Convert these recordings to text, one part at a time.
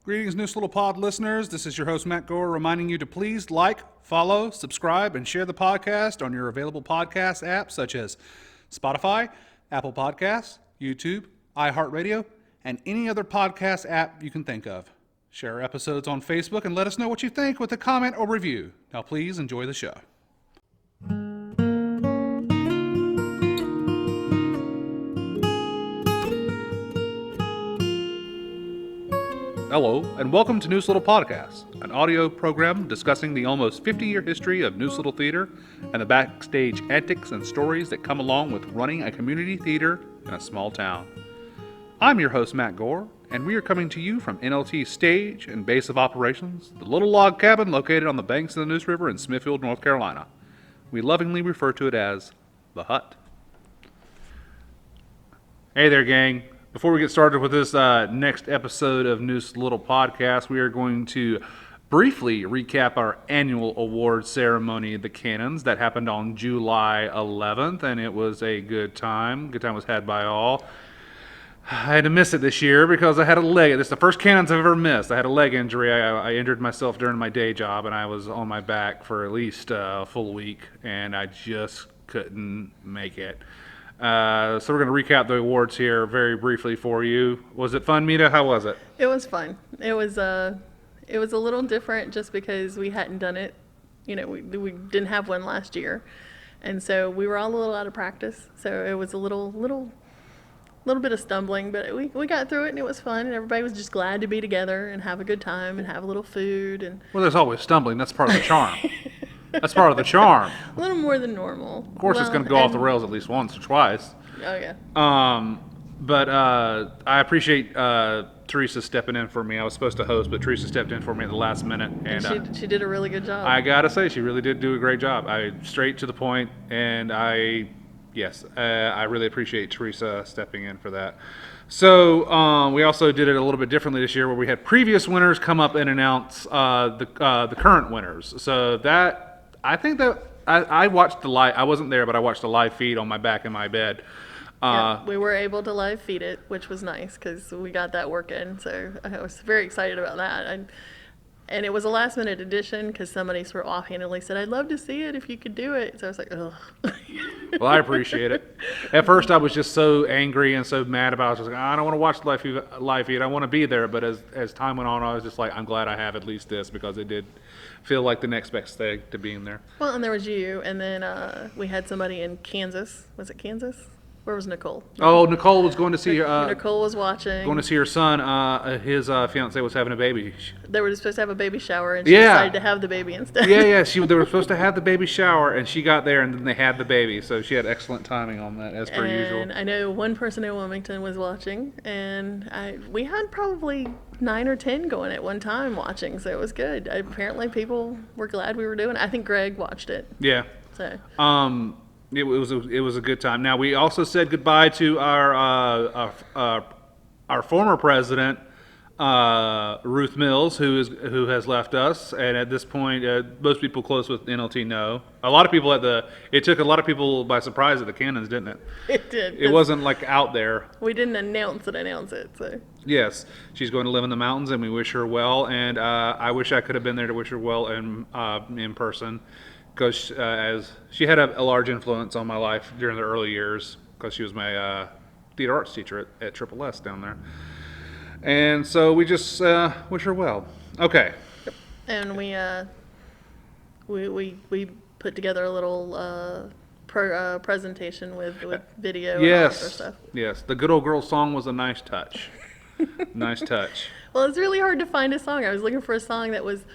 Greetings, Neuse Little Pod listeners. This is your host, Matt Gore, reminding you to please like, follow, subscribe, and share the podcast on your available podcast apps such as Spotify, Apple Podcasts, YouTube, iHeartRadio, and any other podcast app you can think of. Share our episodes on Facebook and let us know what you think with a comment or review. Now, please enjoy the show. Hello, and welcome to Neuse Little Podcast, an audio program discussing the almost 50-year history of Neuse Little Theater and the backstage antics and stories that come along with running a community theater in a small town. I'm your host, Matt Gore, and we are coming to you from NLT's stage and base of operations, the little log cabin located on the banks of the Neuse River in Smithfield, North Carolina. We lovingly refer to it as the Hut. Hey there, gang. Before we get started with this next episode of Neuse Little Podcast, we are going to briefly recap our annual award ceremony, the Cannons, that happened on July 11th, and it was a good time. Good time was had by all. I had to miss it this year because I had a leg. This is the first Cannons I've ever missed. I had a leg injury. I injured myself during my day job, and I was on my back for at least a full week, and I just couldn't make it. So we're going to recap the awards here very briefly for you. Was it fun, Mita? How was it? It was fun. It was a little different just because we hadn't done it. You know, we didn't have one last year, and so we were all a little out of practice. So it was a little bit of stumbling, but we got through it, and it was fun. And everybody was just glad to be together and have a good time and have a little food. And well, there's always stumbling. That's part of the charm. That's part of the charm. A little more than normal. Of course, it's going to go off the rails at least once or twice. Oh, yeah. But I appreciate Teresa stepping in for me. I was supposed to host, but Teresa stepped in for me at the last minute. And she did a really good job. I got to say, she really did do a great job. Straight to the point, and I really appreciate Teresa stepping in for that. So we also did it a little bit differently this year, where we had previous winners come up and announce the current winners. So that I think that I watched the live. I wasn't there, but I watched the live feed on my back in my bed. Yeah, we were able to live feed it, which was nice because we got that working. So I was very excited about that. And it was a last minute addition because somebody sort of offhandedly said, "I'd love to see it if you could do it." So I was like, "Ugh." Well, I appreciate it. At first, I was just so angry and so mad about it. I was just like, I don't want to watch the live feed. I want to be there. But as time went on, I was just like, I'm glad I have at least this because it did feel like the next best thing to being there. Well, and there was you, and then we had somebody in Kansas. Was it Kansas? Where was Nicole? Oh, Nicole was going to see her. Nicole was watching. Going to see her son. His fiance was having a baby. They were supposed to have a baby shower, and she decided to have the baby instead. Yeah. They were supposed to have the baby shower, and she got there, and then they had the baby. So she had excellent timing on that, as per usual. And I know one person in Wilmington was watching, and we had probably 9 or 10 going at one time watching, so it was good. Apparently, people were glad we were doing it. I think Greg watched it. Yeah. So. It was a good time. Now we also said goodbye to our former president, Ruth Mills, who has left us. And at this point, most people close with NLT know. It took a lot of people by surprise at the Cannons, didn't it? It did. It wasn't like out there. We didn't announce it. So. Yes, she's going to live in the mountains, and we wish her well. And I wish I could have been there to wish her well in person. Because as she had a large influence on my life during the early years, because she was my theater arts teacher at Triple S down there, and so we just wish her well. Okay. And we put together a little presentation with video. And all that sort of stuff. Yes, the Good Old Girl song was a nice touch. Nice touch. Well, it's really hard to find a song. I was looking for a song that was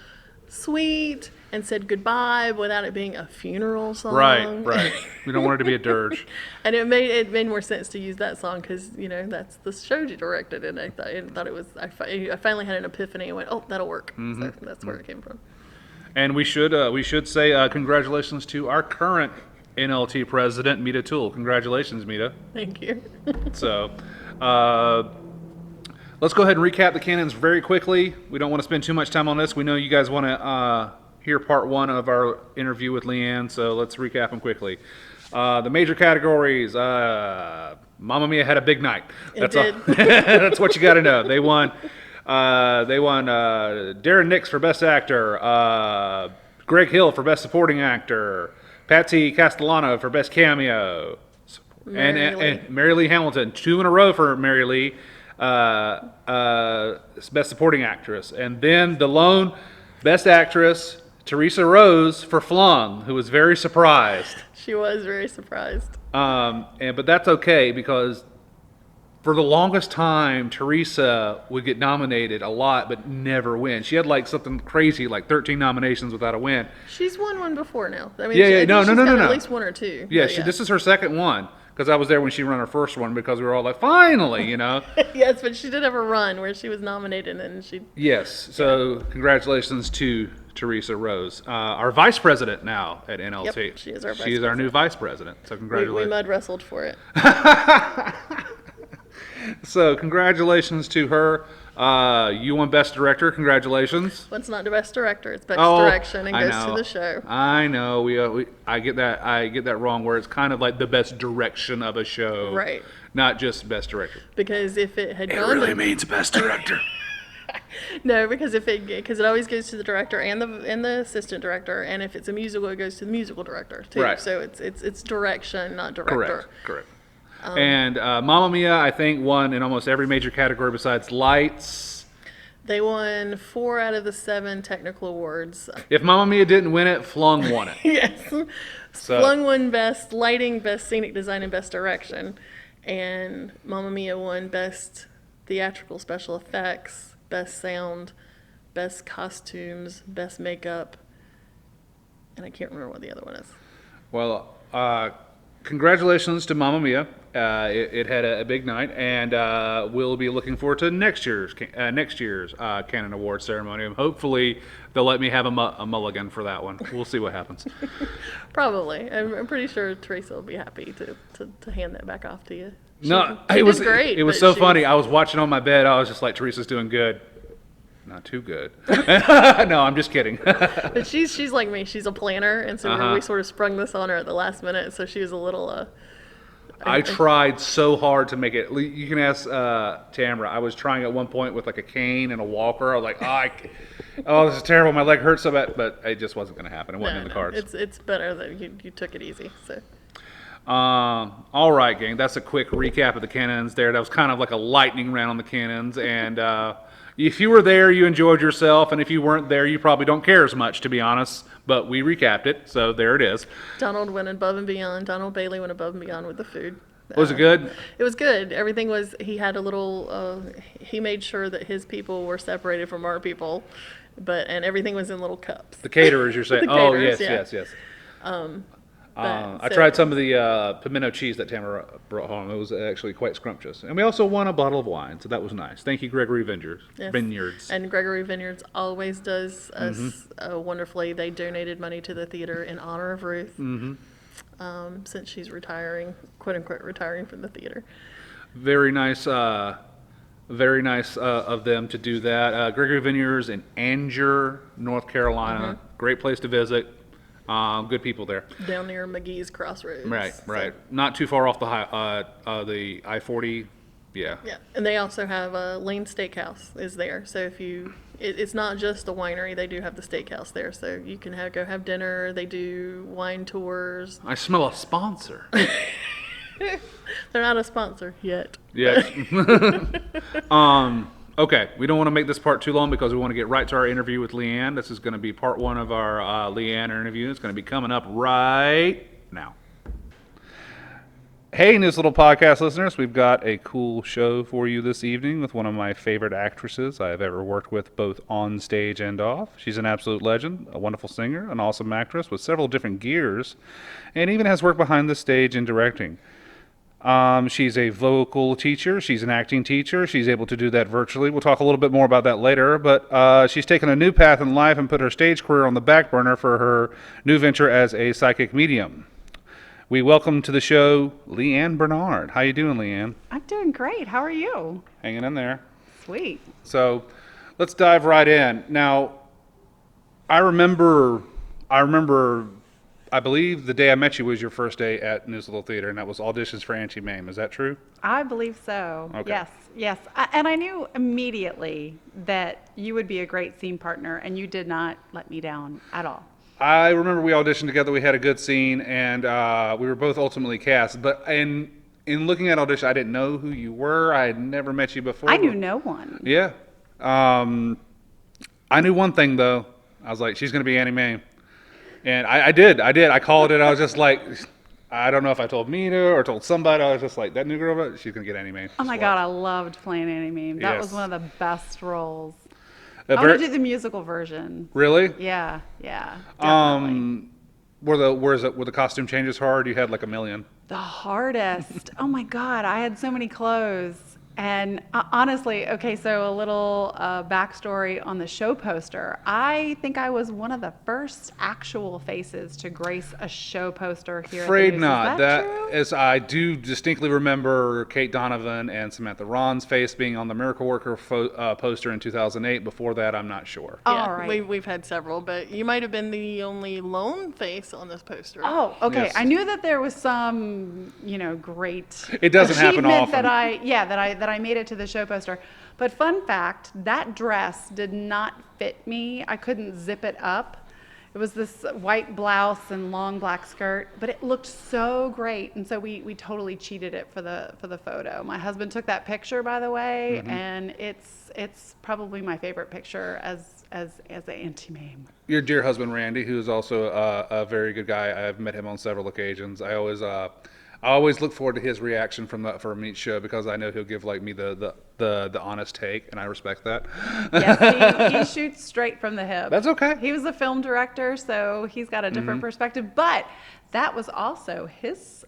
sweet and said goodbye without it being a funeral song. Right. We don't want it to be a dirge. And it made more sense to use that song because that's the show you directed, and I thought it was. I finally had an epiphany and went, oh, that'll work. Mm-hmm. So that's where it came from. And we should say congratulations to our current NLT president, Mita Toole. Congratulations, Mita. Thank you. So. Let's go ahead and recap the Cannons very quickly. We don't want to spend too much time on this. We know you guys want to hear part one of our interview with Leanne, so let's recap them quickly. The major categories, Mamma Mia had a big night. That's it did. That's what you got to know. They won They won Darren Nix for Best Actor, Greg Hill for Best Supporting Actor, Patsy Castellano for Best Cameo, and Mary Lee Hamilton, 2 in a row for Mary Lee, Best Supporting Actress. And then the lone Best Actress, Teresa Rose for Flung, who was very surprised. She was very surprised. But that's okay, because for the longest time, Teresa would get nominated a lot but never win. She had like something crazy, like 13 nominations without a win. She's won one before now. I mean, No. At least 1 or 2. Yeah, this is her second one, because I was there when she ran her first one, because we were all like, finally, you know. Yes, but she did have a run where she was nominated and she. Yes, so congratulations to Teresa Rose, our vice president now at NLT. Yep, she is our vice She is our president. new vice president. So congratulations. We mud wrestled for it. So congratulations to her. You won Best Director. Congratulations. Well, it's not the Best Director; it's Best Direction, and I goes to know. the show. I know. I get that wrong. Where it's kind of like the best direction of a show, Right. Not just Best Director. Because if it had It gone really to, means Best Director. no, because it always goes to the director and the assistant director, and if it's a musical, it goes to the musical director too. Right. So it's direction, not director. Correct. And Mamma Mia, I think, won in almost every major category besides lights. They won 4 out of the 7 technical awards. If Mamma Mia didn't win it, Flung won it. Yes. So- Flung won Best Lighting, Best Scenic Design, and Best Direction. And Mamma Mia won Best Theatrical Special Effects, Best Sound, Best Costumes, Best Makeup, and I can't remember what the other one is. Well, congratulations to Mamma Mia. It had a big night, and we'll be looking forward to next year's Canon Award ceremony. Hopefully, they'll let me have a mulligan for that one. We'll see what happens. Probably. I'm pretty sure Teresa will be happy to hand that back off to you. She It was did great. It was but so she funny. I was watching on my bed. I was just like, Teresa's doing good. Not too good. No, I'm just kidding. But she's like me. She's a planner, and so we sort of sprung this on her at the last minute. So she was a little. I tried so hard to make it. You can ask Tamara. I was trying at one point with like a cane and a walker. I was like, oh, this is terrible. My leg hurts so bad, but it just wasn't going to happen. It wasn't in the cards. It's better that you took it easy. So. All right, gang. That's a quick recap of the cannons there. That was kind of like a lightning round on the cannons. And if you were there, you enjoyed yourself. And if you weren't there, you probably don't care as much, to be honest. But we recapped it, so there it is. Donald went above and beyond. Donald Bailey went above and beyond with the food. Was it good? It was good. Everything was, he had a little, he made sure that his people were separated from our people, and everything was in little cups. The caterers, you're saying? The Oh, caterers, yes. I So- tried some of the pimento cheese that Tamara brought home. It was actually quite scrumptious. And we also won a bottle of wine, so that was nice. Thank you, Gregory Vineyards. Yes. Vineyards. And Gregory Vineyards always does us wonderfully. They donated money to the theater in honor of Ruth, since she's retiring, quote unquote, retiring from the theater. Very nice of them to do that. Gregory Vineyards in Anger, North Carolina. Great place to visit. Good people there. Down near McGee's Crossroads. Right. So- Not too far off the I-40. Yeah. Yeah, and they also have Lane Steakhouse is there. So if it's not just the winery, they do have the steakhouse there. So you can go have dinner. They do wine tours. I smell a sponsor. They're not a sponsor yet. Yes. Okay, we don't want to make this part too long because we want to get right to our interview with Leanne. This is going to be part 1 of our Leanne interview. It's going to be coming up right now. Hey, Neuse Little Podcast listeners. We've got a cool show for you this evening with one of my favorite actresses I've ever worked with, both on stage and off. She's an absolute legend, a wonderful singer, an awesome actress with several different gears, and even has worked behind the stage in directing. She's a vocal teacher. She's an acting teacher. She's able to do that virtually. We'll talk a little bit more about that later, but she's taken a new path in life and put her stage career on the back burner for her new venture as a psychic medium. We welcome to the show Leanne Bernard. How you doing, Leanne? I'm doing great. How are you? Hanging in there. Sweet. So let's dive right in. Now, I remember I believe the day I met you was your first day at Neuse Little Theater, and that was auditions for Auntie Mame. Is that true? I believe so. Okay. Yes, yes. And I knew immediately that you would be a great scene partner, and you did not let me down at all. I remember we auditioned together. We had a good scene, and we were both ultimately cast. But in looking at audition, I didn't know who you were. I had never met you before. I knew no one. Yeah. I knew one thing, though. I was like, she's going to be Annie Mae. And I did. I called it. I was just like, I don't know if I told Mina or told somebody. I was just like, that new girl, she's going to get Annie Mae. Oh my God, I loved playing Annie Mae. That was one of the best roles. I want to do the musical version. Really? Yeah, definitely. Were the costume changes hard? You had like a million. The hardest. Oh my God, I had so many clothes. And honestly, okay, so a little backstory on the show poster. I think I was one of the first actual faces to grace a show poster here. Afraid at the Neuse. not. Is that true? Is I do distinctly remember Kate Donovan and Samantha Ron's face being on the Miracle Worker poster in 2008. Before that, I'm not sure. Yeah, All right. we've had several, but you might have been the only lone face on this poster. Oh, okay. Yes. I knew that there was some, great It doesn't happen achievement often. that I made it to the show poster. But fun fact, that dress did not fit me. I couldn't zip it up. It was this white blouse and long black skirt, but it looked so great, and so we totally cheated it for the photo. My husband took that picture, by the way, and it's probably my favorite picture as Auntie Mame. Your dear husband Randy, who is also a very good guy. I've met him on several occasions. I always look forward to his reaction from each show because I know he'll give like me the honest take, and I respect that. Yes, he shoots straight from the hip. That's okay. He was a film director, so he's got a different perspective. But that was also his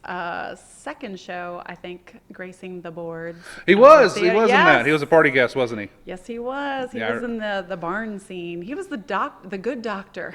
second show, I think, gracing the boards. He was in in that. He was a party guest, wasn't he? Yes, he was. He was in the barn scene. He was the good doctor.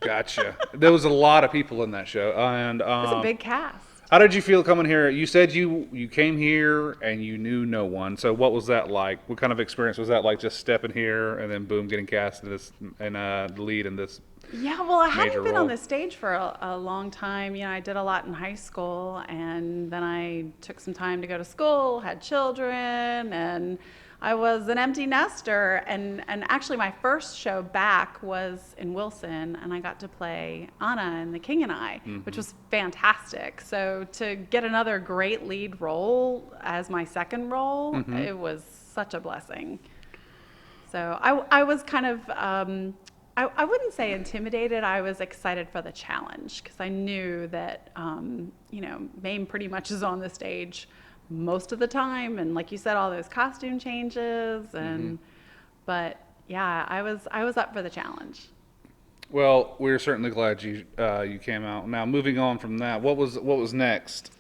Gotcha. There was a lot of people in that show, and It was a big cast. how did you feel coming here? You said you came here and you knew no one. So what was that like? What kind of experience was that like? Just stepping here and then boom, getting cast in this and the lead in this. Yeah, well, I hadn't been role. on the stage for a long time. I did a lot in high school, and then I took some time to go to school, had children, and I was an empty nester. And actually, my first show back was in Wilson, and I got to play Anna in The King and I, which was fantastic. So to get another great lead role as my second role, it was such a blessing. So I was kind of... I wouldn't say intimidated. I was excited for the challenge because I knew that, Mame pretty much is on the stage most of the time. And like you said, all those costume changes. But yeah, I was up for the challenge. Well, we're certainly glad you came out. Now, moving on from that, what was next?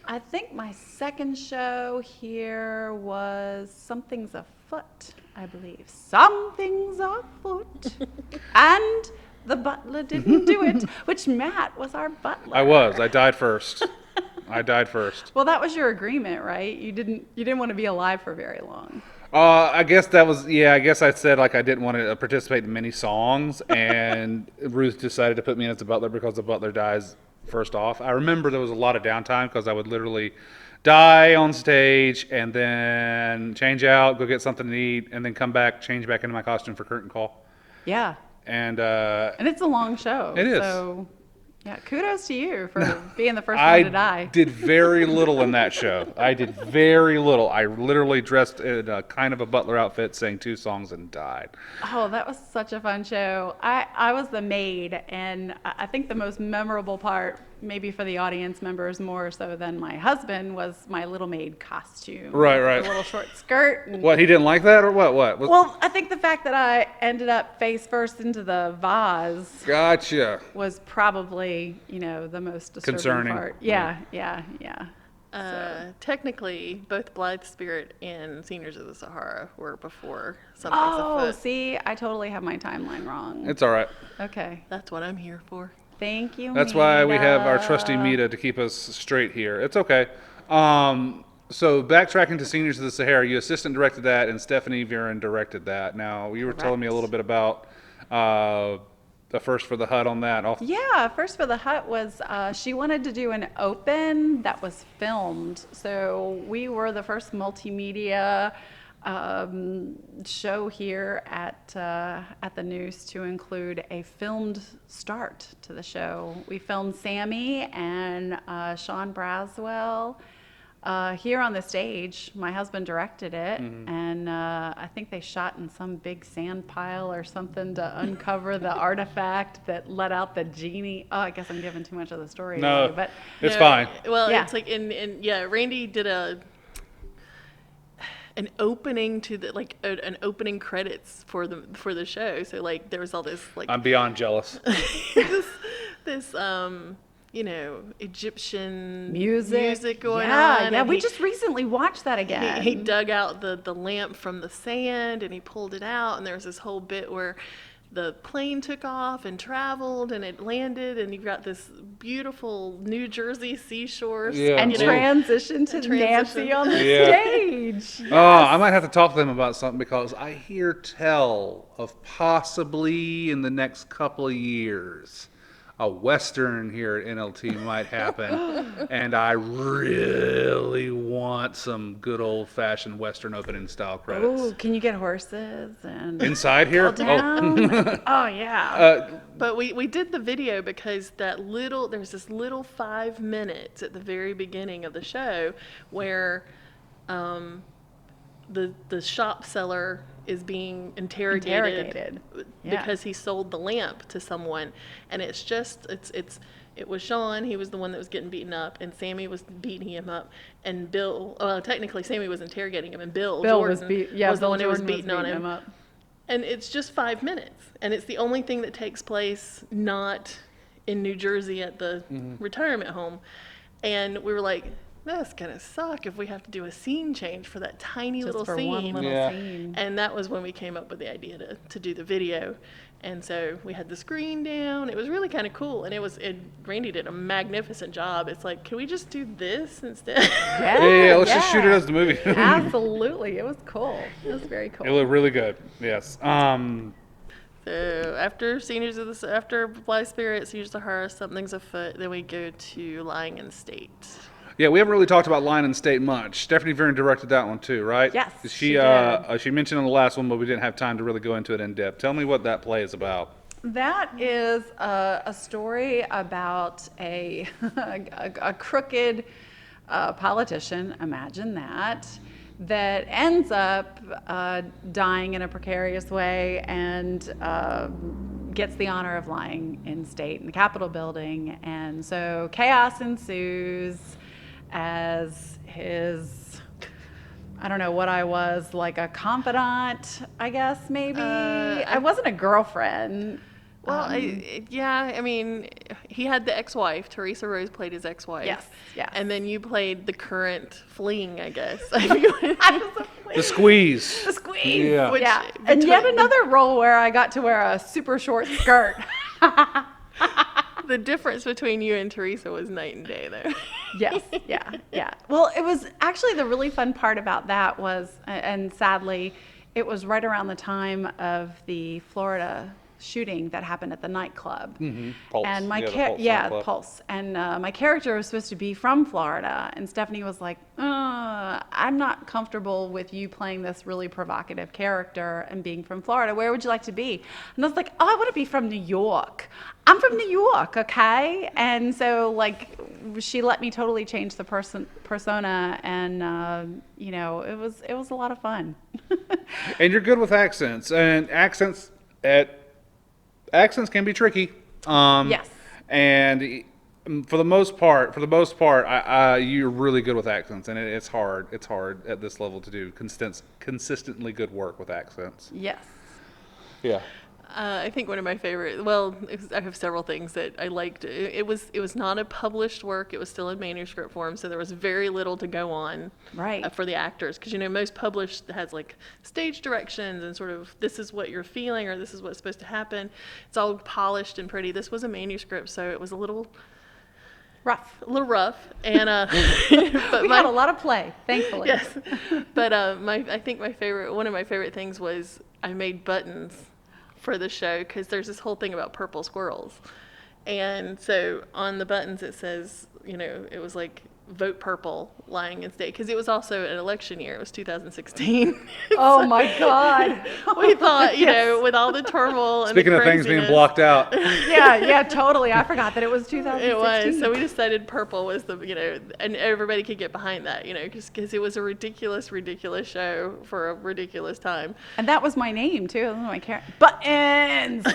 I think my second show here was Something's Afoot, I believe. Something's afoot. And the butler didn't do it, which Matt was our butler. I died first. Well, that was your agreement, right? You didn't want to be alive for very long. I guess that was, I guess I said like I didn't want to participate in many songs, and Ruth decided to put me in as the butler because the butler dies first off. I remember there was a lot of downtime because I would literally die on stage and then change out, go get something to eat, and then come back, change back into my costume for curtain call. Yeah. And it's a long show. It is. So, yeah, kudos to you for being the first one to die. I did very little in that show. I did very little. I literally dressed in a kind of a butler outfit, sang 2 songs, and died. Oh, that was such a fun show. I was the maid, and I think the most memorable part, maybe for the audience members more so than my husband, was my little maid costume. Right. The little short skirt. And, What, he didn't like that, or what? well, I think the fact that I ended up face first into the vase Gotcha. was probably, the most disturbing Concerning. part. Yeah. Technically, both Blithe Spirit and Seniors of the Sahara were before Something's Oh, Afoot. see, I totally have my timeline wrong. It's all right. Okay. That's what I'm here for. Thank you, That's why we have our Mita. trusty Mita to keep us straight here. It's okay. So backtracking to Seniors of the Sahara, you assistant directed that, and Stephanie Viren directed that. Now, you were telling me a little bit about a first for the Hut on that. Yeah, First for the Hut was she wanted to do an open that was filmed. So we were the first multimedia show here at the Neuse to include a filmed start to the show. We filmed Sammy and Sean Braswell here on the stage. My husband directed it, and I think they shot in some big sand pile or something to uncover the artifact that let out the genie. Oh, I guess I'm giving too much of the story No, away, but it's fine. Well, Yeah. it's like Randy did an opening to the an opening credits for the show. So like there was all this like I'm beyond jealous. this Egyptian music going yeah, on. Yeah, and we just recently watched that again. He dug out the lamp from the sand and he pulled it out, and there was this whole bit where the plane took off and traveled and it landed, and you've got this beautiful New Jersey seashore. Yeah. and transition to Nancy on the stage. Oh, I might have to talk to them about something, because I hear tell of possibly in the next couple of years a Western here at NLT might happen, and I really want some good old-fashioned Western opening style credits. Oh, can you get horses and Inside here? go down? Oh yeah. But we did the video because there's this little 5 minutes at the very beginning of the show where the shop seller is being interrogated. Yeah. Because he sold the lamp to someone, and it was Sean. He was the one that was getting beaten up, and Sammy was beating him up, and Bill. Well, technically Sammy was interrogating him, and Bill Jordan was the one who was beating on him. Up. And it's just 5 minutes, and it's the only thing that takes place not in New Jersey at the retirement home. And we were like, that's gonna suck if we have to do a scene change for that tiny Just little for scene. one little Yeah. scene. And that was when we came up with the idea to do the video. And so we had the screen down. It was really kind of cool. And Randy did a magnificent job. It's like, can we just do this instead? Yeah, let's just shoot it as the movie. Absolutely. It was cool. It was very cool. It looked really good. Yes. So after Bly Spirit, Seniors of the Hearth, Something's Afoot, then we go to Lying in State. Yeah, we haven't really talked about Line and State much. Stephanie Viren directed that one too, right? Yes, She did. she mentioned on the last one, but we didn't have time to really go into it in depth. Tell me what that play is about. That is a story about a crooked politician, imagine that ends up dying in a precarious way and gets the honor of lying in state in the Capitol building. And so chaos ensues as his, I don't know what I was, like a confidant, I guess, maybe. I wasn't a girlfriend. Well, I mean, he had the ex-wife. Teresa Rose played his ex-wife. Yes. And then you played the current fling, I guess. I was a The Squeeze. The squeeze. Yeah. Which- Yeah. And yet another role where I got to wear a super short skirt. The difference between you and Teresa was night and day, though. Yes. Yeah. Well, it was actually the really fun part about that was, and sadly, it was right around the time of the Florida shooting that happened at the nightclub. Pulse. And my Yeah, the Pulse the nightclub. Pulse. And my character was supposed to be from Florida, and Stephanie was like, I'm not comfortable with you playing this really provocative character and being from Florida. Where would you like to be? And I was like, I want to be from New York. I'm from New York, okay? And so like she let me totally change the persona, and it was a lot of fun. And you're good with accents, and accents can be tricky. Yes. And for the most part, you're really good with accents, and it's hard. It's hard at this level to do consistently good work with accents. Yes. Yeah. I think one of my favorite. I have several things that I liked. It was not a published work. It was still in manuscript form, so there was very little to go on. Right. For the actors, because most published has like stage directions and sort of this is what you're feeling or this is what's supposed to happen. It's all polished and pretty. This was a manuscript, so it was a little Rough. and but We had a lot of play, thankfully. yes. But I think one of my favorite things was I made buttons for the show because there's this whole thing about purple squirrels. And so on the buttons it says, it was like vote purple lying in state because it was also an election year. It was 2016. Oh my God. We thought, with all the turmoil and Speaking the of things being craziness- blocked out. Yeah, totally. I forgot that it was 2016. It was. So we decided purple was and everybody could get behind that, because it was a ridiculous, ridiculous show for a ridiculous time. And that was my name too. That was my buttons.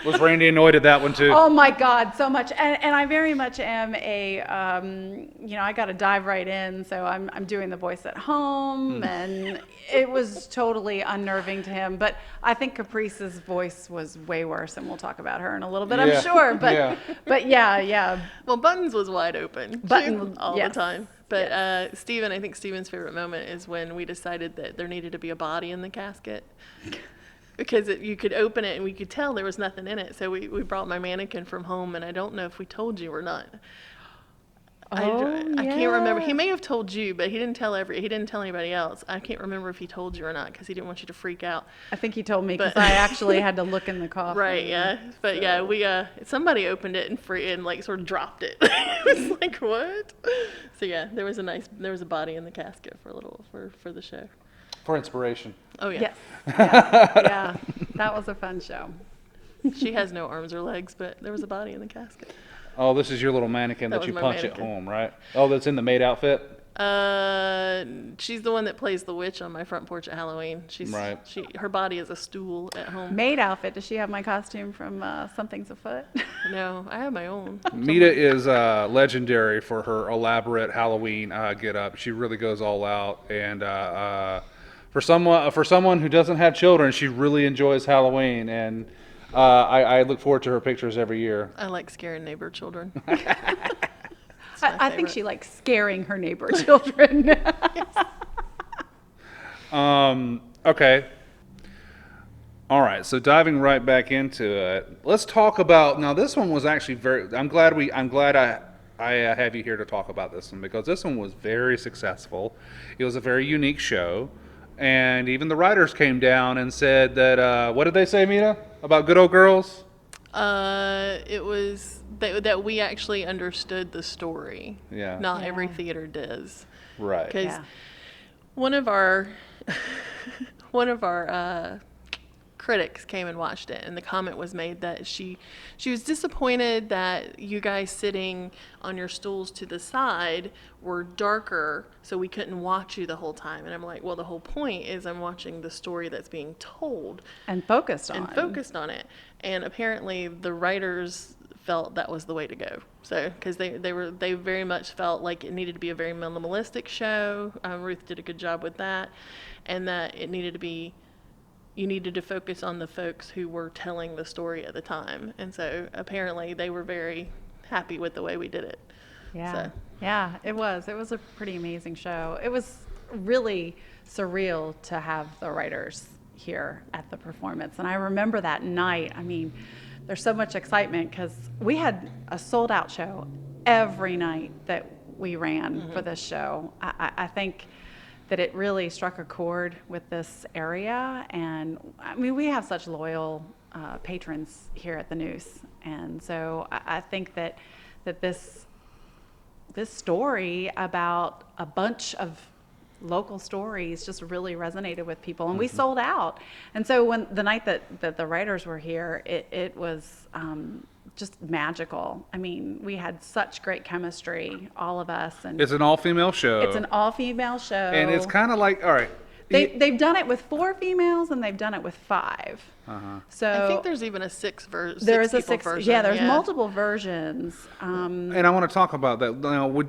Was Randy annoyed at that one too? Oh my God, so much. And I very much am I got to dive right in. So I'm doing the voice at home, and it was totally unnerving to him. But I think Caprice's voice was way worse, and we'll talk about her in a little bit, I'm sure. But yeah. Well, Buttons was wide open all yes. the time. But I think Steven's favorite moment is when we decided that there needed to be a body in the casket. Because you could open it and we could tell there was nothing in it. So we brought my mannequin from home, and I don't know if we told you or not. I can't remember. He may have told you, but he didn't tell anybody else. I can't remember if he told you or not because he didn't want you to freak out. I think he told me because I actually had to look in the coffin. Right, yeah. But yeah, we somebody opened it and like sort of dropped it. It was like, what? So yeah, there was a body in the casket for the show. For inspiration. Oh yeah. Yes. Yeah. That was a fun show. She has no arms or legs, but there was a body in the casket. Oh, this is your little mannequin that was you my punch at mannequin. home, right? Oh, that's in the maid outfit? She's the one that plays the witch on my front porch at Halloween. Right. Her body is a stool at home. Maid outfit. Does she have my costume from Something's Afoot? No, I have my own. Mita is legendary for her elaborate Halloween get-up. She really goes all out, and for someone who doesn't have children, she really enjoys Halloween, and I look forward to her pictures every year. I like scaring neighbor children. I think she likes scaring her neighbor children. Okay. All right. So diving right back into it, let's talk about. Now, this one was actually very. I'm glad I have you here to talk about this one because this one was very successful. It was a very unique show, and even the writers came down and said that. What did they say, Mita, about Good Old Girls? It was that we actually understood the story. Yeah. Not every theater does. Right. Because one of our critics came and watched it, and the comment was made that she was disappointed that you guys sitting on your stools to the side were darker, so we couldn't watch you the whole time. And I'm like, well, the whole point is I'm watching the story that's being told and focused on it. And apparently the writers felt that was the way to go. So because they very much felt like it needed to be a very minimalistic show. Ruth did a good job with that, and that it needed to be. You needed to focus on the folks who were telling the story at the time. And so apparently they were very happy with the way we did it. Yeah. So. Yeah, it was. It was a pretty amazing show. It was really surreal to have the writers here at the performance. And I remember that night. I mean, there's so much excitement because we had a sold out show every night that we ran for this show. I think that it really struck a chord with this area. And I mean, we have such loyal patrons here at the Neuse. And so I think that this story about a bunch of local stories just really resonated with people, and we sold out. And so when the night that the writers were here, it was just magical. I mean, we had such great chemistry, all of us. And It's an all-female show. it's an all-female show. And it's kind of like, all right. They've done it with 4 females, and they've done it with 5. So I think there's even a 6 version. there is a 6 version. Yeah, there's multiple versions. And I want to talk about that. Now,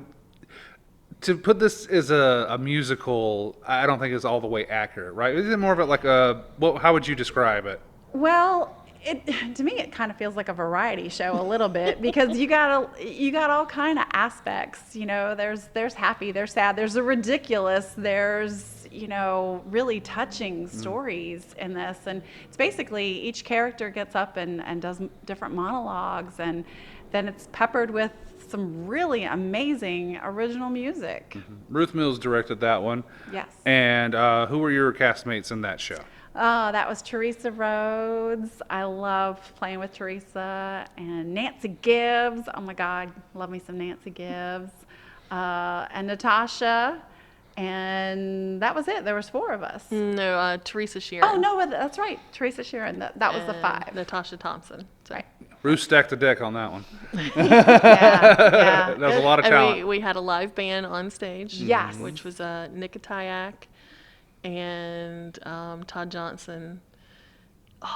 to put this as a musical, I don't think is all the way accurate, right? Is it more of like how would you describe it? Well, to me it kind of feels like a variety show a little bit because you got all kind of aspects. You know, there's happy, there's sad, there's a ridiculous, there's really touching stories in this, and it's basically each character gets up and does different monologues, and then it's peppered with some really amazing original music. Ruth Mills directed that one. Yes. And who were your castmates in that show? Oh, that was Teresa Rhodes. I love playing with Teresa. And Nancy Gibbs. Oh my God, love me some Nancy Gibbs. And Natasha. And that was it. There was 4 of us. No, Teresa Sheeran. Oh, no, that's right. Teresa Sheeran. That was the and 5. Natasha Thompson. So. Right. Bruce stacked the deck on that one. Yeah. That was a lot of And talent. we had a live band on stage. Yes. Which was Nick Atayak and Todd Johnson.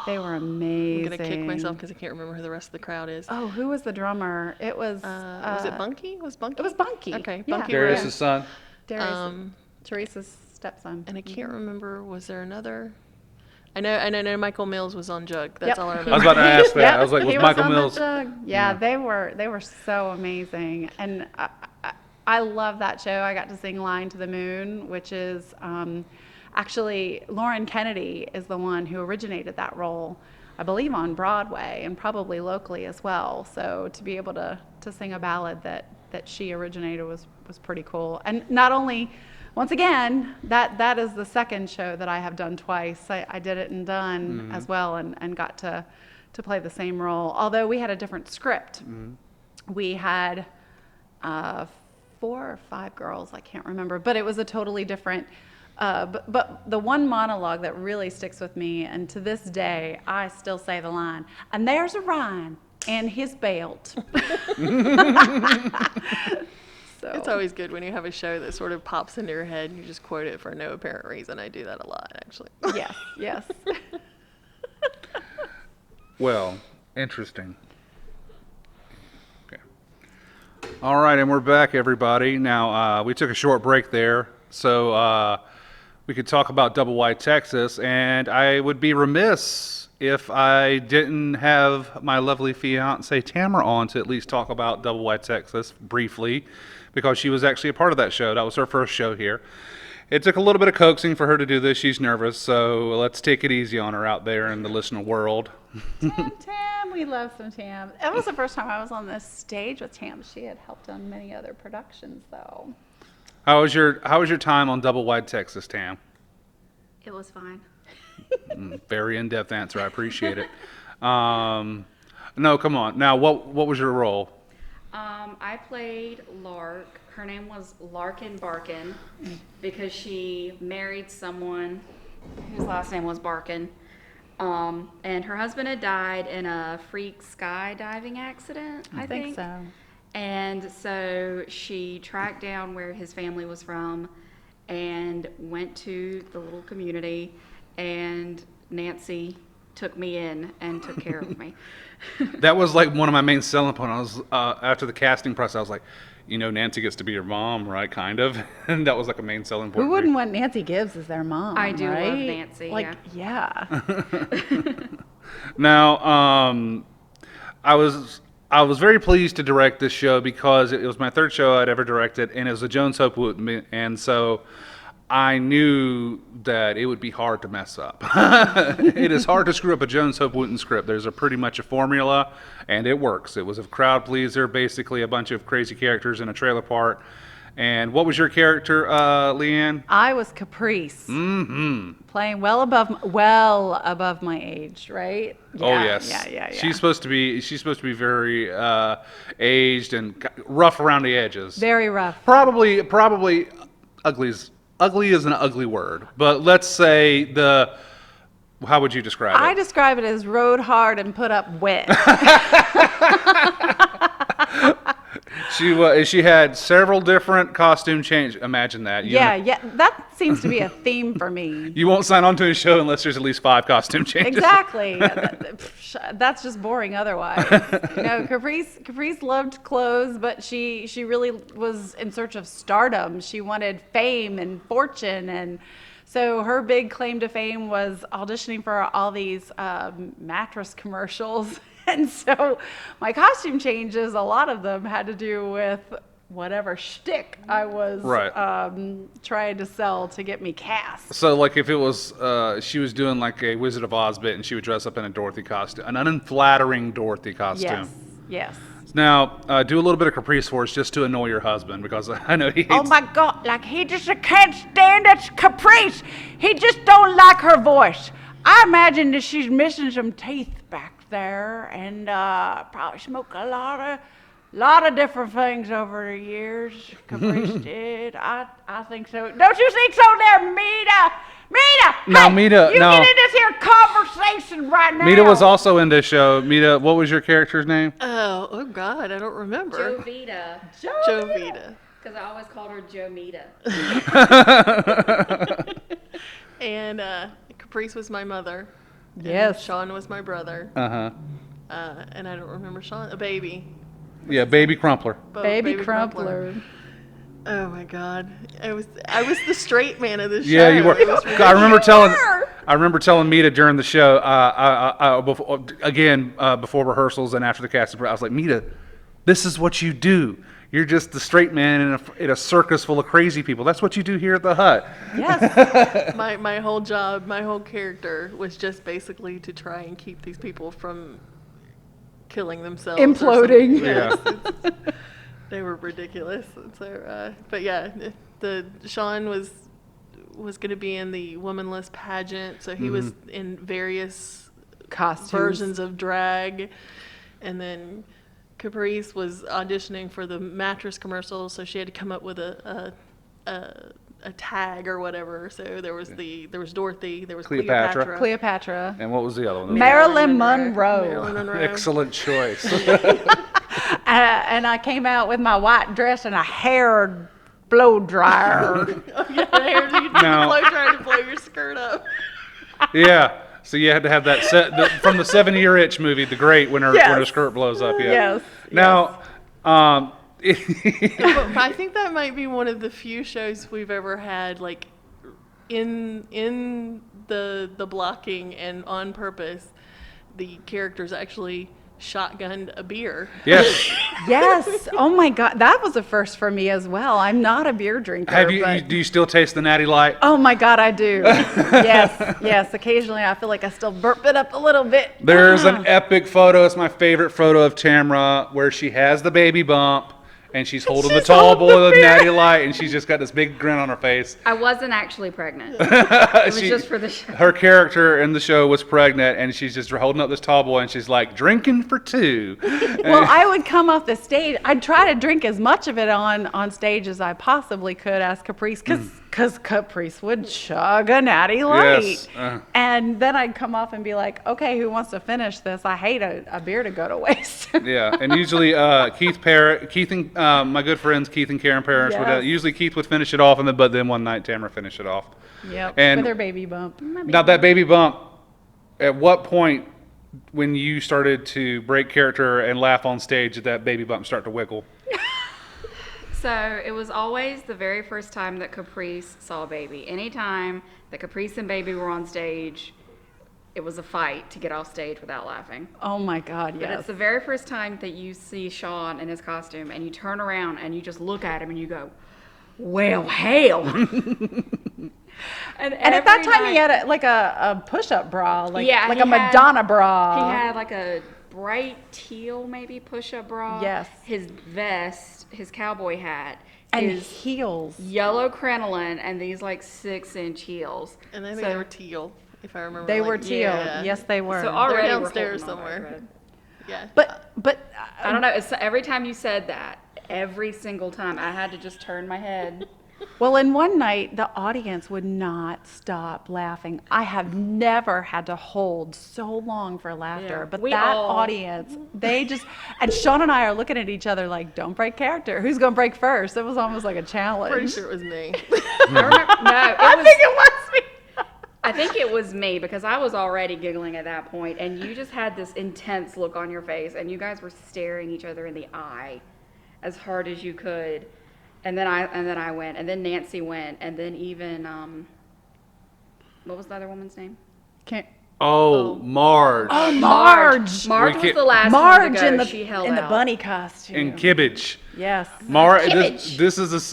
They were amazing. I'm going to kick myself because I can't remember who the rest of the crowd is. Oh, who was the drummer? It was it Bunky? Was Bunky? It was Bunky. Okay, Yeah. Bunky. Darius' son. Darius, Teresa's stepson. And I can't remember, was there another? I know Michael Mills was on Jug. That's Yep. all I I remember. was about to ask that. Yep, I was like, he was Michael on the Mills? Jug. Yeah, they were so amazing, and I love that show. I got to sing "Line to the Moon," which is actually Lauren Kennedy is the one who originated that role, I believe, on Broadway and probably locally as well. So to be able to sing a ballad that she originated was pretty cool. And not only, once again, that is the second show that I have done twice. I did it and done as well, and got to play the same role. Although we had a different script. We had 4 or 5 girls, I can't remember, but it was a totally different. But the one monologue that really sticks with me, and to this day, I still say the line, "And there's a Ryan and his belt." So. It's always good when you have a show that sort of pops into your head and you just quote it for no apparent reason. I do that a lot, actually. Yes. Well, interesting. Okay. All right, and we're back, everybody. Now, we took a short break there, so we could talk about Double Wide Texas, and I would be remiss if I didn't have my lovely fiance Tamara on to at least talk about Double Wide Texas briefly, because she was actually a part of that show. That was her first show here. It took a little bit of coaxing for her to do this. She's nervous, so let's take it easy on her out there in the listener world. Tam, we love some Tam. That was the first time I was on this stage with Tam. She had helped on many other productions, though. How was your time on Double Wide Texas, Tam? It was fine. Very in-depth answer. I appreciate it. No, come on. Now, what was your role? I played Lark. Her name was Larkin Barkin because she married someone whose last name was Barkin. And her husband had died in a freak skydiving accident, I think. so. And so she tracked down where his family was from and went to the little community, and Nancy took me in and took care of me. That was like one of my main selling points. I was after the casting process, I was like, Nancy gets to be your mom, right? Kind of. And that was like a main selling point. Who wouldn't want Nancy Gibbs as their mom? I do love right? Nancy, yeah. Now, I was very pleased to direct this show because it was my third show I'd ever directed, and it was a Jones Hope Wooten, and so I knew that it would be hard to mess up. It is hard to screw up a Jones Hope Wooten script. There's pretty much a formula, and it works. It was a crowd pleaser, basically a bunch of crazy characters in a trailer park. And what was your character, Leanne? I was Caprice. Playing well above my age, right? Oh yes. Yeah. She's supposed to be very aged and rough around the edges. Very rough. Probably ugly is an ugly word, but let's say how would you describe it? I describe it as rode hard and put up wet. She had several different costume changes. Imagine that. Yeah. That seems to be a theme for me. You won't sign on to a show unless there's at least 5 costume changes. Exactly. That's just boring otherwise. Caprice loved clothes, but she really was in search of stardom. She wanted fame and fortune, and so her big claim to fame was auditioning for all these mattress commercials. And so my costume changes, a lot of them had to do with whatever shtick I was trying to sell to get me cast. So, like, if it was, she was doing like a Wizard of Oz bit, and she would dress up in a Dorothy costume, an unflattering Dorothy costume. Yes. Now, do a little bit of Caprice for us just to annoy your husband, because I know he hates. Oh my God! Like he just can't stand it, Caprice. He just don't like her voice. I imagine that she's missing some teeth back there, and probably smoked a lot of different things over the years. Caprice did. I think so. Don't you think so, there, Mita? Mita! No, hey, Mita, you no. get in this here conversation right now. Mita was also in this show. Mita, what was your character's name? Oh God, I don't remember. Jovita, Jovita. because I always called her Jomita. And Caprice was my mother. and Yes. Sean was my brother. Uh-huh. And I don't remember Sean. A baby. Yeah, Baby Crumpler. Baby Crumpler. Oh my God! I was the straight man of the show. Yeah, you were. It was I remember telling Mita during the show, before rehearsals and after the casting, I was like, Mita, this is what you do. You're just the straight man in a circus full of crazy people. That's what you do here at the Hut. Yes. my whole job, my whole character was just basically to try and keep these people from killing themselves. or Imploding. something. Yes, they were ridiculous. And so, but yeah, Sean was going to be in the womanless pageant, so he was in various Costumes. versions of drag, and then Caprice was auditioning for the mattress commercial, so she had to come up with a tag or whatever. So there was Dorothy, there was Cleopatra. Cleopatra. And what was the other one? Marilyn Monroe. Marilyn Monroe. Excellent choice. And I came out with my white dress and a hair blow dryer. You trying to blow your skirt up. Yeah. So you had to have that from the 7-Year Itch movie, The Great, when her skirt blows up. Yeah. Yes. Now, But I think that might be one of the few shows we've ever had, like, in the blocking and on purpose, the characters actually shotgunned a beer. yes. Yes. Oh my God. That was a first for me as well. I'm not a beer drinker. Do you still taste the Natty Light? Oh my God, I do. Yes. Occasionally I feel like I still burp it up a little bit. There's an epic photo. It's my favorite photo of Tamra where she has the baby bump and she's holding the tall boy of Natty Light and she's just got this big grin on her face. I wasn't actually pregnant. It was just for the show. Her character in the show was pregnant and she's just holding up this tall boy and she's like, drinking for two. Well, I would come off the stage. I'd try to drink as much of it on stage as I possibly could as Caprice, because Caprice would chug a Natty Light. Yes. And then I'd come off and be like, okay, who wants to finish this? I hate a beer to go to waste. Yeah, and usually Keith and my good friends Keith and Karen Parrish would usually Keith would finish it off, but then one night Tamara finished it off. Yep, And with her baby bump. now that baby bump, at what point when you started to break character and laugh on stage did that baby bump start to wiggle? So it was always the very first time that Caprice saw Baby. Anytime that Caprice and Baby were on stage, it was a fight to get off stage without laughing. Oh my God, But yes. it's the very first time that you see Sean in his costume and you turn around and you just look at him and you go, well, hell. And at that time he had a push-up bra, like Yeah, a Madonna bra. He had like a bright teal maybe push-up bra. Yes. His vest, his cowboy hat. and his heels. yellow crinoline and these like 6-inch heels. And I think they were teal, if I remember. They were like, teal. yeah. Yes, they were. So already They're we're downstairs holding all that somewhere. red. Yeah. But I don't know. It's, every time you said that, every single time, I had to just turn my head. well, in one night, the audience would not stop laughing. I have never had to hold so long for laughter, Yeah, but we that all- audience, they just, and Sean and I are looking at each other like, don't break character. Who's going to break first? It was almost like a challenge. Pretty sure it was me. I remember, no, I think it was me. I think it was me because I was already giggling at that point, and you just had this intense look on your face, and you guys were staring each other in the eye as hard as you could. And then I went, and then Nancy went, and then even what was the other woman's name? Can't. Oh, Marge. Oh, Marge. Marge Wicked. was the last Marge one to go. in the She held in the out. bunny costume. And Kibbage. Yes. Kibbage. This is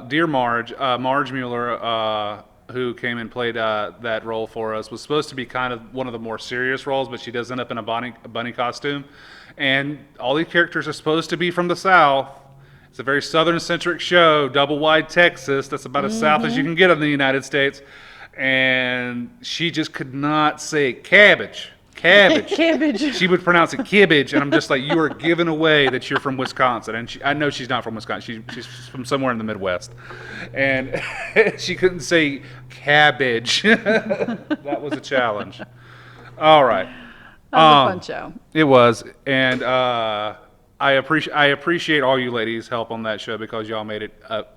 dear Marge, Marge Mueller, who came and played that role for us, was supposed to be kind of one of the more serious roles, but she does end up in a bunny costume. And all these characters are supposed to be from the South. It's a very Southern-centric show, double wide Texas. That's about as South as you can get in the United States. and she just could not say cabbage. Cabbage. She would pronounce it kibbage, and I'm just like, you are giving away that you're from Wisconsin. And I know she's not from Wisconsin. She's from somewhere in the Midwest. And she couldn't say cabbage. That was a challenge. All right. That was a fun show. It was. And I appreciate all you ladies' help on that show because y'all made it that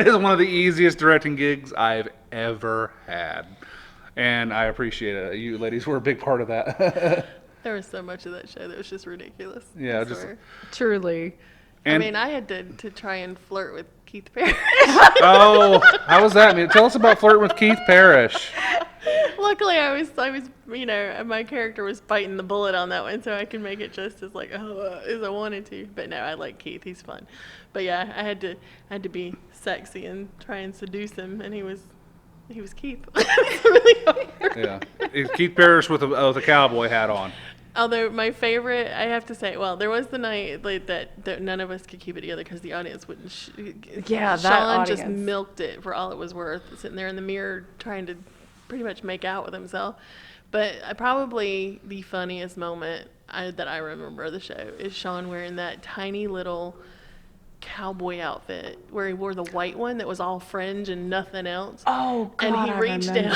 is one of the easiest directing gigs I've ever had. And I appreciate it. You ladies were a big part of that. There was so much of that show that was just ridiculous. Yeah, I just swear. Truly. I mean, I had to try and flirt with Keith Parrish. Oh, how was that? Tell us about flirting with Keith Parrish. Luckily, I was, my character was biting the bullet on that one, so I could make it just as as I wanted to. But no, I like Keith; he's fun. But yeah, I had to be sexy and try and seduce him, and he was Keith. It's really hard. Yeah, it's Keith Parrish with a cowboy hat on. Although my favorite, I have to say, well, there was the night that none of us could keep it together because the audience wouldn't. Yeah, that Sean audience just milked it for all it was worth, sitting there in the mirror trying to pretty much make out with himself. But probably the funniest moment that I remember of the show is Sean wearing that tiny little cowboy outfit where he wore the white one that was all fringe and nothing else. Oh, God, and he reached down.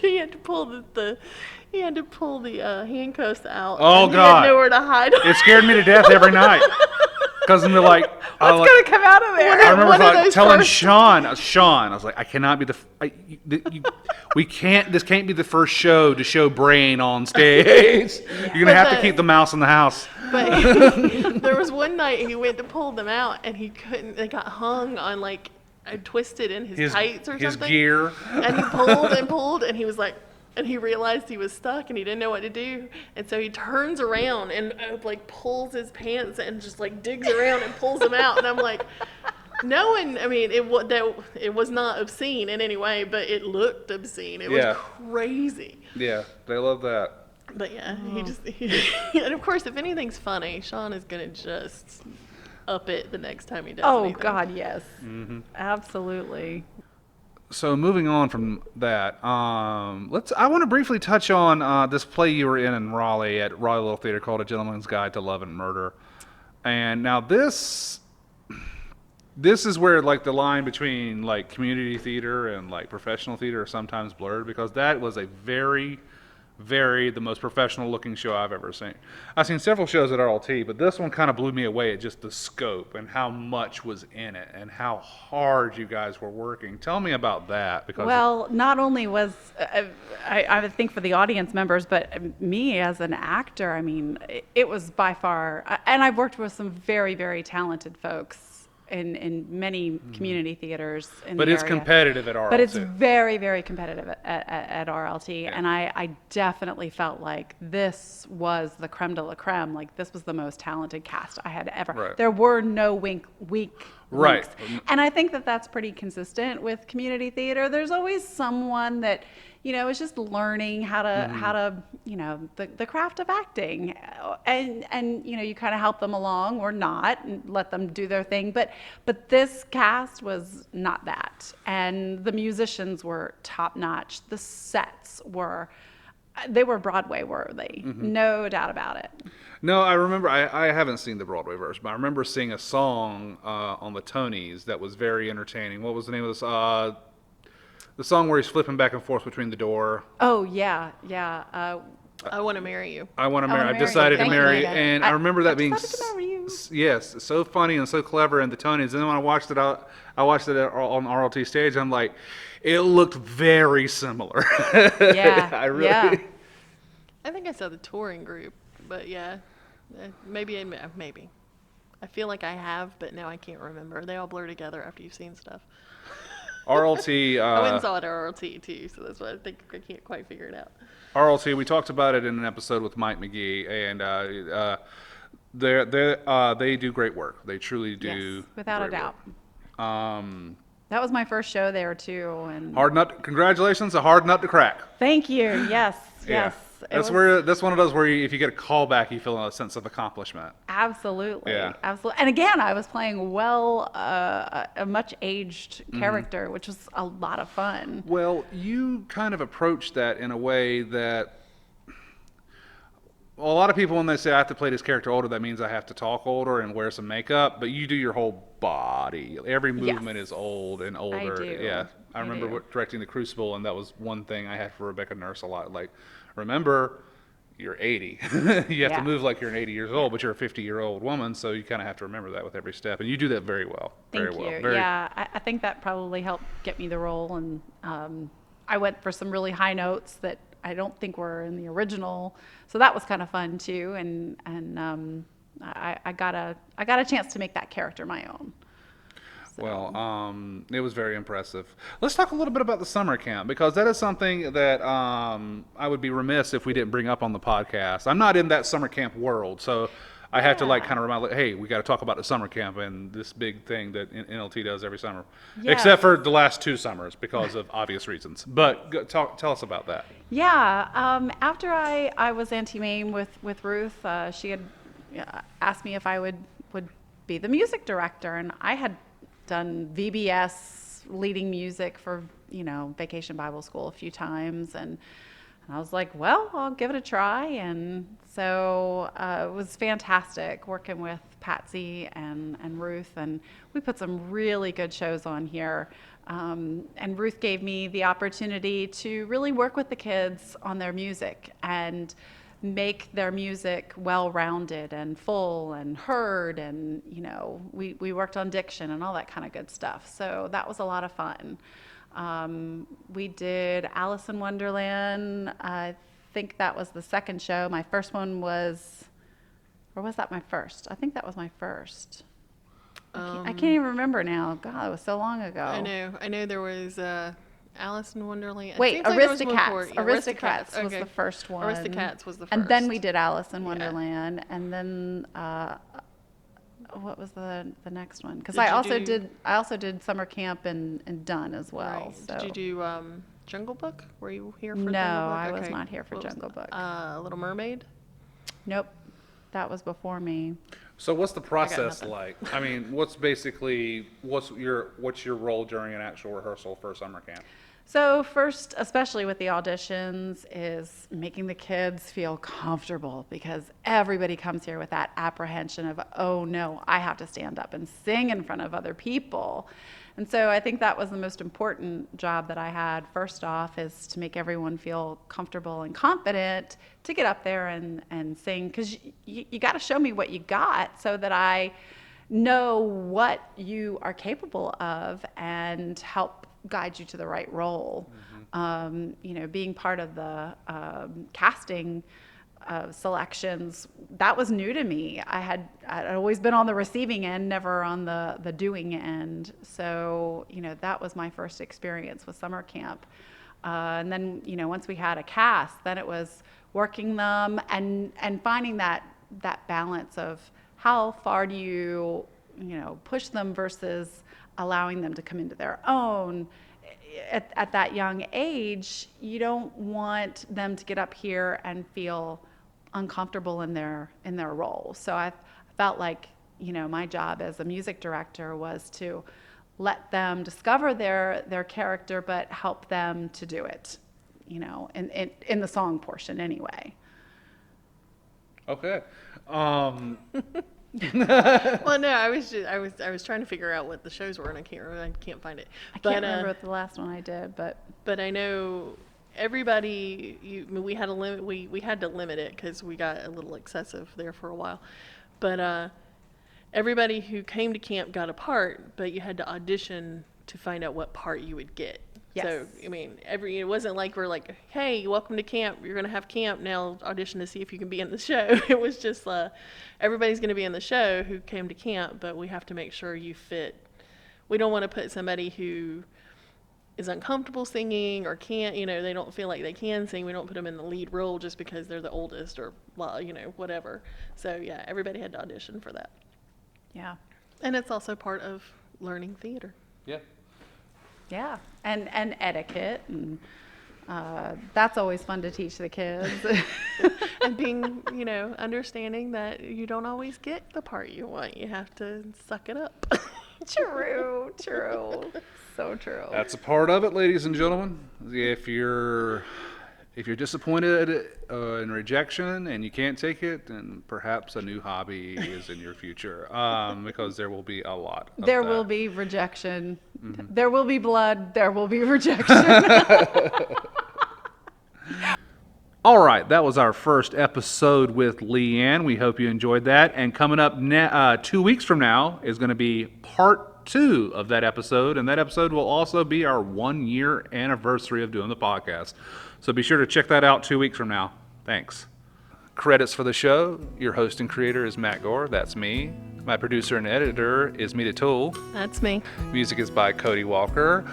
He had to pull the handcuffs out. Oh, and God. He had nowhere to hide. It scared me to death every night. Because they're like, What's going to come out of there? I remember one of those telling first- Sean, I was like, I cannot be this can't be the first show to show brain on stage. You're going to have to keep the mouse in the house. But there was one night he went to pull them out and he couldn't. They got hung on twisted in his tights or his something. gear. And he pulled and pulled and he was like, and he realized he was stuck and he didn't know what to do. And so he turns around and pulls his pants and just digs around and pulls them out. And I'm like, no one, it was not obscene in any way, but it looked obscene. It was crazy. Yeah, they love that. But yeah, and of course, if anything's funny, Sean is going to just up it the next time he does anything. God, yes. Mm-hmm. Absolutely. So moving on from that, I want to briefly touch on this play you were in Raleigh at Raleigh Little Theater called A Gentleman's Guide to Love and Murder. And now this is where the line between community theater and professional theater are sometimes blurred, because that was a very the most professional looking show I've ever seen. I've seen several shows at RLT, but this one kind of blew me away at just the scope and how much was in it and how hard you guys were working. Tell me about that. Because not only was I would think for the audience members, but me as an actor, it was by far, and I've worked with some very, very talented folks in many community theaters in the area. But it's competitive at RLT. But it's very, very competitive at RLT. Yeah. And I definitely felt like this was the creme de la creme. This was the most talented cast I had ever. Right. There were no weak right. links. And I think that's pretty consistent with community theater. There's always someone that, is just learning how to, the craft of acting, and you kind of help them along or not and let them do their thing. But this cast was not that, and the musicians were top notch. The sets were Broadway worthy, no doubt about it. No, I remember, I haven't seen the Broadway version, but I remember seeing a song on the Tonys that was very entertaining. What was the name of this? The song where he's flipping back and forth between the door. Oh, yeah. I Want to Marry You. I Want to Marry. Wanna I've decided to Thank you, marry. Rita. And I remember that I being, decided to marry you. yes, so funny and so clever in the Tonys. And then when I watched it on RLT stage, I'm like, it looked very similar. Yeah, I really. yeah. I think I saw the touring group, but yeah, maybe. I feel like I have, but now I can't remember. They all blur together after you've seen stuff. RLT. I went and saw it at RLT too, so that's why I think I can't quite figure it out. RLT. We talked about it in an episode with Mike McGee, and they do great work. They truly do. Yes, without a great doubt. work. That was my first show there too, and Congratulations, a hard nut to crack. thank you. Yes, Yeah. yes. That's one of those where if you get a callback, you feel a sense of accomplishment. Absolutely. Yeah. Absolutely. And again, I was playing a much aged character, which was a lot of fun. Well, you kind of approach that in a way that a lot of people, when they say I have to play this character older, that means I have to talk older and wear some makeup. But you do your whole body. Every movement is old and older. do. Yeah, I remember do. directing The Crucible, and that was one thing I had for Rebecca Nurse a lot. Like, remember, you're 80. You have Yeah. to move like you're an 80 years old, but you're a 50-year-old woman, so you kind of have to remember that with every step. And you do that very well. Very Thank well. you. Very, Yeah, I think that probably helped get me the role. And I went for some really high notes that I don't think were in the original. So that was kind of fun too. And I got a chance to make that character my own. So. Well, it was very impressive. Let's talk a little bit about the summer camp, because that is something that I would be remiss if we didn't bring up on the podcast. I'm not in that summer camp world, so I have to kind of remind, hey, we got to talk about the summer camp and this big thing that NLT does every summer, except for the last 2 summers because of obvious reasons. But tell us about that. Yeah, after I was Auntie Mame with Ruth, she had asked me if I would be the music director, and I had done VBS leading music for Vacation Bible School a few times, and I was like, well, I'll give it a try. And so it was fantastic working with Patsy and Ruth, and we put some really good shows on here. And Ruth gave me the opportunity to really work with the kids on their music and make their music well-rounded and full and heard. And, we worked on diction and all that kind of good stuff. So that was a lot of fun. We did Alice in Wonderland. I think that was the second show. My first one was, or was that my first? I think that was my first. I can't even remember now. God, it was so long ago. I know there was Alice in Wonderland. Wait, It seems like there was one Aristocats. before. Yeah, Aristocats was okay. the first one. Aristocats was the first. And then we did Alice in Wonderland, and then what was the next one? Because I also did summer camp in Dunn as well. Right. So. Did you do Jungle Book? Were you here for No, Jungle Book? I was Okay. not here for What was Jungle Book. Little Mermaid? Nope, that was before me. So what's the process nothing. like? I mean, what's your role during an actual rehearsal for summer camp? So first, especially with the auditions, is making the kids feel comfortable, because everybody comes here with that apprehension of, oh no, I have to stand up and sing in front of other people. And so I think that was the most important job that I had first off, is to make everyone feel comfortable and confident to get up there and sing, because you got to show me what you got so that I know what you are capable of and help guide you to the right role. Being part of the casting selections, that was new to me. I'd always been on the receiving end, never on the doing end. So, that was my first experience with summer camp. And then, once we had a cast, then it was working them and finding that balance of how far do you push them versus allowing them to come into their own. At that young age, you don't want them to get up here and feel uncomfortable in their role. So I felt like, my job as a music director was to let them discover their character, but help them to do it, in the song portion anyway. Okay. Well, no, I was trying to figure out what the shows were, and I can't find it. I can't remember what the last one I did, but I know everybody. We had a limit. We had to limit it because we got a little excessive there for a while. But everybody who came to camp got a part, but you had to audition to find out what part you would get. Yes. So I mean, it wasn't like we're like, hey, welcome to camp. You're gonna have camp now. Audition to see if you can be in the show. It was just everybody's gonna be in the show who came to camp, but we have to make sure you fit. We don't want to put somebody who is uncomfortable singing or can't, they don't feel like they can sing. We don't put them in the lead role just because they're the oldest or whatever. So yeah, everybody had to audition for that. yeah. And it's also part of learning theater. Yeah. Yeah, and etiquette, and That's always fun to teach the kids. And being, understanding that you don't always get the part you want. You have to suck it up. True. So true. That's a part of it, ladies and gentlemen. If you're disappointed in rejection and you can't take it, then perhaps a new hobby is in your future, because there will be a lot of There that. will be rejection. Mm-hmm. There will be blood. There will be rejection. All right, that was our first episode with Leanne. We hope you enjoyed that. And coming up 2 weeks from now is going to be part 2 of that episode. And that episode will also be our 1-year anniversary of doing the podcast. So be sure to check that out 2 weeks from now. Thanks. Credits for the show. Your host and creator is Matt Gore. That's me. My producer and editor is Toole. That's me. Music is by Cody Walker.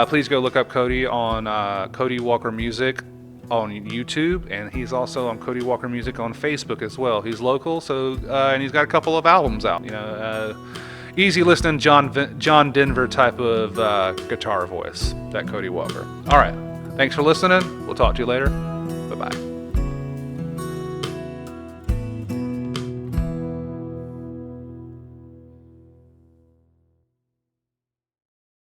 Please go look up Cody on Cody Walker Music on YouTube, and he's also on Cody Walker Music on Facebook as well. He's local, so and he's got a couple of albums out. Easy listening, John Denver type of guitar voice, that Cody Walker. All right, thanks for listening. We'll talk to you later. Bye-bye.